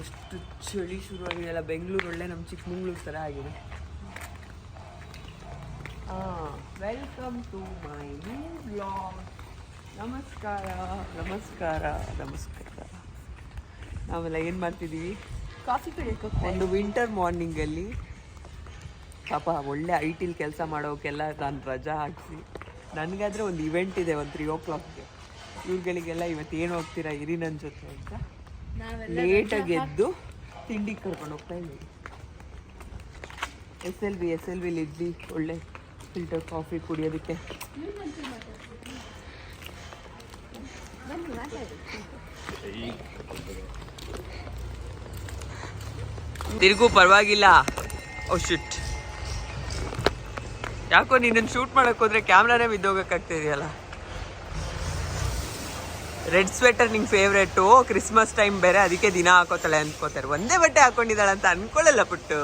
ಎಷ್ಟು ಚಳಿ ಶುರುವಾಗಿದೆಯಲ್ಲ. ಬೆಂಗಳೂರು ಒಳ್ಳೆ ನಮ್ಮ ಚಿಕ್ಕಮಂಗ್ಳೂರು ಥರ ಆಗಿದೆ. Welcome to my new blog. ನಮಸ್ಕಾರ ನಮಸ್ಕಾರ ನಮಸ್ಕಾರ. ನಾವೆಲ್ಲ ಏನು ಮಾಡ್ತಿದ್ದೀವಿ? ಕಾಫಿ ಕುಡಿಯೋಕೆ. ಒಂದು ವಿಂಟರ್ ಮಾರ್ನಿಂಗಲ್ಲಿ ಪಾಪ ಒಳ್ಳೆ IT ಕೆಲಸ ಮಾಡೋಕ್ಕೆಲ್ಲ ನಾನು ರಜಾ ಹಾಕಿಸಿ, ನನಗಾದರೆ ಒಂದು ಇವೆಂಟ್ ಇದೆ ಒಂದು 3 o'clock. ಇವ್ರುಗಳಿಗೆಲ್ಲ ಇವತ್ತು ಏನು ಹೋಗ್ತೀರಾ ಇರಿ ನನ್ನ ಜೊತೆ ಅಂತ ಲೇಟಾಗಿ ಎದ್ದು ತಿಂಡಿ ಕರ್ಕೊಂಡು ಹೋಗ್ತಾ ಇದ್ದೀವಿ. ಎಸ್ ಎಲ್ ವಿಲಿ ಇದ್ವಿ ಒಳ್ಳೆ ಫಿಲ್ಟರ್ ಕಾಫಿ ಕುಡಿಯೋದಕ್ಕೆ. ತಿರುಗು ಪರವಾಗಿಲ್ಲ. ಓ ಶಿಟ್, ಯಾಕೋ ನೀನನ್ನು ಶೂಟ್ ಮಾಡೋಕ್ಕೆ ಹೋದ್ರೆ ಕ್ಯಾಮ್ರಾನೇ ಬಿದ್ದೋಗಕ್ಕಾಗ್ತಿದೆಯಲ್ಲ. ರೆಡ್ ಸ್ವೆಟರ್ ನಿಂಗೆ ಫೇವ್ರೇಟು, ಕ್ರಿಸ್ಮಸ್ ಟೈಮ್ ಬೇರೆ, ಅದಕ್ಕೆ ದಿನ ಹಾಕೋತಾಳೆ ಅಂದ್ಕೋತಾರೆ. ಒಂದೇ ಬಟ್ಟೆ ಹಾಕೊಂಡಿದ್ದಾಳೆ ಅಂತ ಅನ್ಕೊಳ್ಳಲ್ಲ ಪುಟ್ಟು.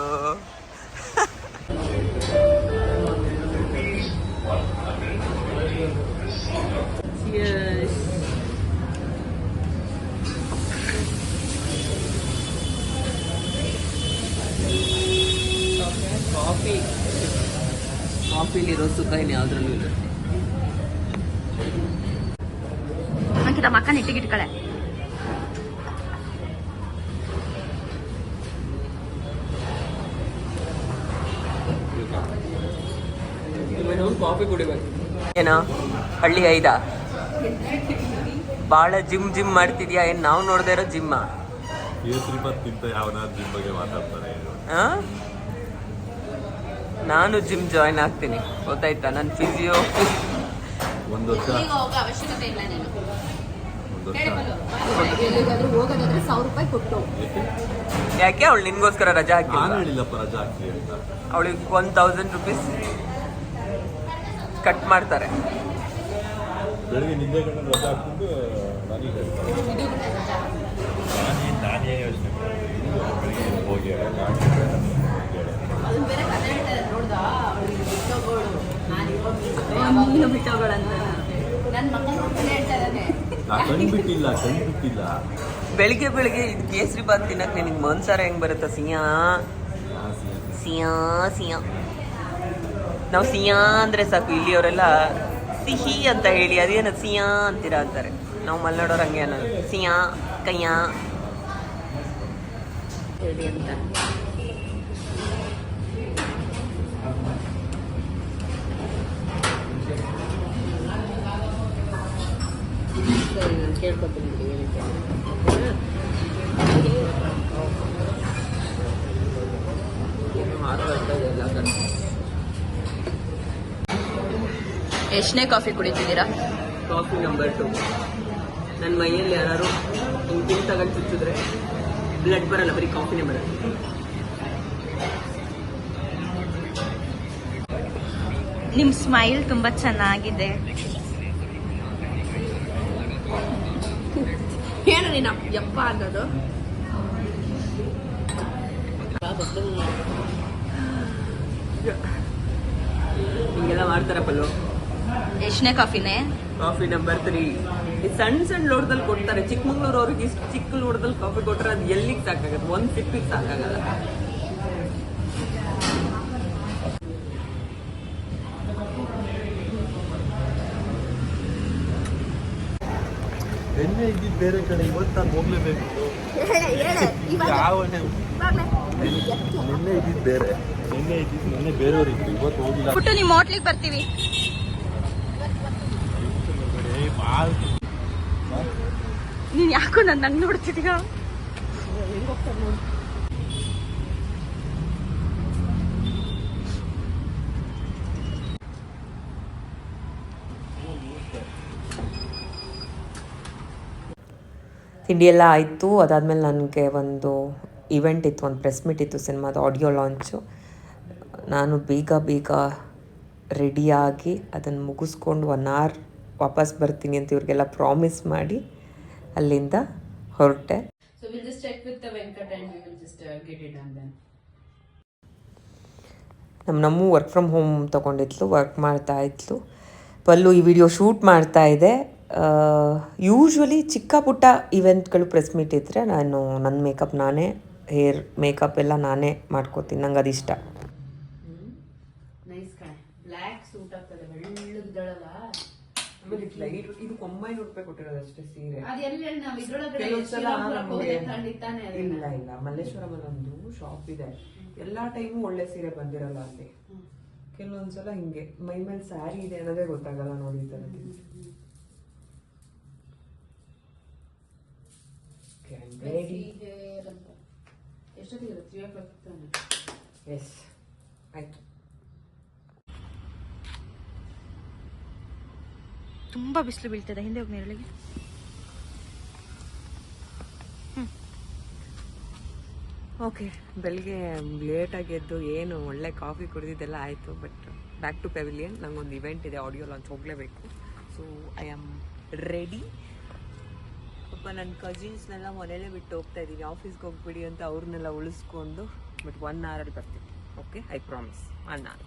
ಕಾಫಿಲಿರೋ ಸುಖ ಏನು ಯಾವುದ್ರಲ್ಲೂ ಇಲ್ಲ. ಅಂಕಿತ ಮಕ್ಕ ಇಟ್ಟಿಗಿಟ್ಕಳೆ. ಕಾಫಿ ಕುಡಿಬೇಕು. ಏನೋ ಹಳ್ಳಿ 5 ಭಾಳ ಜಿಮ್ ಮಾಡ್ತಿದ್ಯಾ? ಏನು ನಾವು ನೋಡದೇ ಇರೋ ಜಿಮ್ಮ? ನಾನು ಜಿಮ್ ಜಾಯ್ನ್ ಆಗ್ತೀನಿ, ಗೊತ್ತಾಯ್ತಾ? ನನ್ನ ಫಿಸಿಯೋ ಅವಶ್ಯಕತೆ ಇಲ್ಲ. ನೀನು ಹೋಗೋದಾದ್ರೆ 1000 ರೂಪಾಯಿ ಕೊಟ್ಟು. ಯಾಕೆ ಅವಳು ನಿನ್ಗೋಸ್ಕರ ರಜಾ ಹಾಕಿಲ್ಲ? ಅವಳಿಗೆ 1000 ರೂಪೀಸ್ ಕಟ್ ಮಾಡ್ತಾರೆ. ಬೆಳಿಗ್ಗೆ ಇದು ಕೇಸರಿ ಬಾತ್ ತಿನ್ನಕ್ ನಿನಗೆ ಮನ್ಸಾರ ಹೆಂಗ್ ಬರುತ್ತ? ಸಿಯಾ ಸಿಯಾ ಸಿಯಾ. ನಾವು ಸಿಯಾ ಅಂದ್ರೆ ಸಾಕು, ಇಲ್ಲಿಯವರೆಲ್ಲ ಸಿಹಿ ಅಂತ ಹೇಳಿ ಅದೇನ ಸಿಯಾ ಅಂತೀರಾ ಅಂತಾರೆ. ನಾವು ಮಲ್ನಾಡೋರು ಹಂಗೆ ಅನ್ನೋದು, ಸಿಯಾ ಕಯ್ಯ ಹೇಳಿ ಅಂತ. ಕೇಳ್ಕೊತೀನಿ. ಎಷ್ಟನೇ ಕಾಫಿ ಕುಡಿತಿದ್ದೀರಾ? Coffee number 2. ನನ್ನ ಮೈಯಲ್ಲಿ ಯಾರು ಹಿಂಗೆ ತಗೊಂಡು ಚುಚ್ಚಿದ್ರೆ ಬ್ಲಡ್ ಬರಲ್ಲ, ಬರೀ ಕಾಫಿನೇ ಬರಲ್ಲ. ನಿಮ್ಮ ಸ್ಮೈಲ್ ತುಂಬಾ ಚೆನ್ನಾಗಿದೆ. ಏನು ನೀನು ಯಪ್ಪ ಅನ್ನೋದು? ಹಿಂಗೆಲ್ಲ ಮಾಡ್ತಾರ ಪಲ್ಲು. ಎಷ್ಟನೇ ಕಾಫಿನೇ? Coffee number 3. ಈ ಸಣ್ಣ ಲೋಟದಲ್ಲಿ ಕೊಡ್ತಾರೆ. ಚಿಕ್ಕಮಂಗ್ಳೂರು ಅವ್ರಿಗೆ ಇಷ್ಟು ಚಿಕ್ಕ ಲೋಟದಲ್ಲಿ ಕಾಫಿ ಕೊಟ್ಟರೆ ಅದು ಎಲ್ಲಿಗೆ ಸಾಕಾಗತ್ತೆ? 1 ಸಿಪ್ಪಿಗೆ ಸಾಕಾಗಲ್ಲ. ನಿನ್ನೆ ಇದ್ದಿದ್ದು ಬೇರೆ ಕಡೆ, ಇವತ್ತು ನಾನು ಹೋಗ್ಲೇಬೇಕು. ನಿನ್ನೆ ಇದ್ದಿದ್ದು ಬೇರೆ, ನಿನ್ನೆ ಬೇರೆಯವ್ರಿದ್ರು, ಇವತ್ತು ಹೋಗಿಲ್ಲ. ಪುಟ್ಟು ನಿಮ್ಮ ಹೋಟ್ಲಿಗೆ ಬರ್ತೀವಿ. ನೀನ್ ಯಾಕೋ ನನ್ನ ನಂಗೆ ನೋಡ್ತಿದ್ದೀಯ? ತಿಂಡಿ ಎಲ್ಲ ಆಯಿತು. ಅದಾದಮೇಲೆ ನನಗೆ ಒಂದು ಇವೆಂಟ್ ಇತ್ತು, ಒಂದು ಪ್ರೆಸ್ ಮೀಟ್ ಇತ್ತು, ಸಿನಿಮಾದ ಆಡಿಯೋ ಲಾಂಚು. ನಾನು ಬೇಗ ರೆಡಿಯಾಗಿ ಅದನ್ನು ಮುಗಿಸ್ಕೊಂಡು 1 hour ವಾಪಸ್ ಬರ್ತೀನಿ ಅಂತ ಇವ್ರಿಗೆಲ್ಲ ಪ್ರಾಮಿಸ್ ಮಾಡಿ ಅಲ್ಲಿಂದ ಹೊರಟೆ. ನಮ್ಮೂ ವರ್ಕ್ ಫ್ರಮ್ ಹೋಮ್ ತೊಗೊಂಡಿದ್ಲು, ವರ್ಕ್ ಮಾಡ್ತಾ ಇದ್ಲು. ಪಲ್ಲು ಈ ವಿಡಿಯೋ ಶೂಟ್ ಮಾಡ್ತಾ ಇದೆ. ಯೂಶ್ವಲಿ ಚಿಕ್ಕ ಪುಟ್ಟ ಇವೆಂಟ್ಗಳು ಪ್ರೆಸ್ ಮೀಟ್ ಇದ್ದರೆ ನಾನು ನನ್ನ ಮೇಕಪ್ ನಾನೇ, ಹೇರ್ ಮೇಕಪ್ ಎಲ್ಲ ನಾನೇ ಮಾಡ್ಕೋತೀನಿ, ನಂಗೆ ಅದಿಷ್ಟ. ನೈಸ್ ಕಣೆ, ಬ್ಲ್ಯಾಕ್ ಸೂಟ್ ಆಗ್ತದೆ, ಬೆಳ್ಳಗಿದ್ದಳಲ್ಲ. ಇದು 900 ರೂಪಾಯಿ ಕೊಟ್ಟಿರೋದು ಅಷ್ಟೇ ಸೀರೆ. ಅದೆಲ್ಲ ನಾವು ಇದ್ರೊಳಗಡೆ ಕೆಲವೊಂದ್ಸಲ ತಾನೆ. ಇಲ್ಲ ಮಲ್ಲೇಶ್ವರಮಲ್ಲಿ ಒಂದು ಶಾಪ್ ಇದೆ, ಎಲ್ಲಾ ಟೈಮು ಒಳ್ಳೆ ಸೀರೆ ಬಂದಿರಲ್ಲ ಅಲ್ಲಿ. ಕೆಲವೊಂದ್ಸಲ ಹಿಂಗೆ ಮೈ ಮೇಲೆ ಸ್ಯಾರಿ ಇದೆ ಅನ್ನೋದೇ ಗೊತ್ತಾಗಲ್ಲ ನೋಡಿ ಈ ಥರದ್ದು. ಎಷ್ಟೊತ್ತಿಗೆ 3 o'clock ತಾನೆ? ಎಸ್ ಆಯ್ತು. ತುಂಬಾ ಬಿಸಿಲು ಬೀಳ್ತದೆ, ಹಿಂದೆ ಹೋಗಿ ನೆರಳಿಗೆ. ಓಕೆ, ಬೆಳಿಗ್ಗೆ ಲೇಟಾಗಿ ಎದ್ದು ಏನು ಒಳ್ಳೆ ಕಾಫಿ ಕುಡಿದಿದ್ದೆಲ್ಲ ಆಯಿತು. ಬಟ್ ಬ್ಯಾಕ್ ಟು ಪೆವಿಲಿಯನ್, ನಂಗೊಂದು ಇವೆಂಟ್ ಇದೆ, ಆಡಿಯೋ ಲಾಂಚ್ ಹೋಗಲೇಬೇಕು. So I am ready. ಪಾಪ ನನ್ನ ಕಸಿನ್ಸ್ನೆಲ್ಲ ಮನೇಲೇ ಬಿಟ್ಟು ಹೋಗ್ತಾ ಇದ್ದೀನಿ, ಆಫೀಸ್ಗೆ ಹೋಗ್ಬಿಡಿ ಅಂತ ಅವ್ರನ್ನೆಲ್ಲ ಉಳಿಸ್ಕೊಂಡು. ಬಟ್ 1 hour ಬರ್ತೀನಿ. Okay, I promise. 1 hour.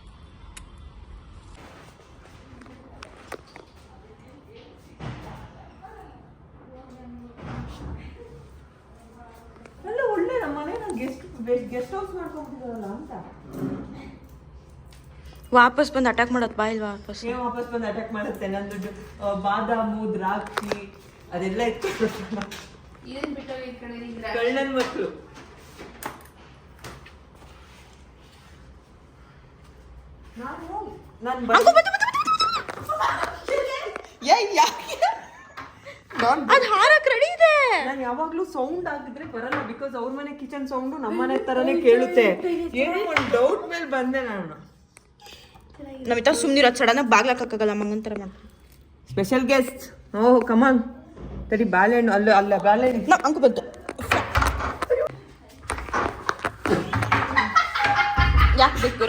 ಒಳ್ಳೆ ನಮ್ಮ ಮನೆ ಗೆಸ್ಟ್ ಹೌಸ್ ಮಾಡ್ಕೊಂಡ್ಬಿಟ್ಟಿದಾರಲ್ಲ ಅಂತ. ವಾಪಸ್ ಬಂದು ಅಟ್ಯಾಕ್ ಮಾಡೋದು ಬಾ ಇಲ್ವಾ? ವಾಪಸ್ ಬಂದು ಅಟ್ಯಾಕ್ ಮಾಡುತ್ತೆ. ನಂದು ಬಾದಾಮು, ದ್ರಾಕ್ಷಿ ಅದೆಲ್ಲ ಇತ್ತು. ಕಳ್ಳನ್ ಮಕ್ಕಳು. ಅದು ಹಾರಕ್ ರೆಡಿ ಇದೆ. ನಾನು ಯಾವಾಗ್ಲೂ ಸೌಂಡ್ ಆಗಿದ್ರೆ ಬರಲ್ಲ, ಬಿಕಾಸ್ ಅವ್ರ ಮನೆ ಕಿಚನ್ ಸೌಂಡು ನಮ್ಮ ಮನೆ ತರನೇ ಕೇಳುತ್ತೆ. ಏನೋ ಒಂದು ಡೌಟ್ ಮೇಲೆ ಬಂದೆ ನಾನು. ನಾವ್ ಇತ್ತ ಸುಮ್ನಿರೋ, ಸಡನ್ ಆಗಿ ಬಾಗ್ಲಾಕಾಗಲ್ಲ, ಮಂಗಂತರ ಮಾಡ್ತೀವಿ. Special guest. ಓಹ್ ಕಮಾನ್, ತಡಿ ಬಾಳೆಹಣ್ಣು ಅಲ್ಲ ಬಾಳೆಹಣ್ಣು ಅಂಕು ಬಂತು. ಯಾಕೆ ಬೇಕು?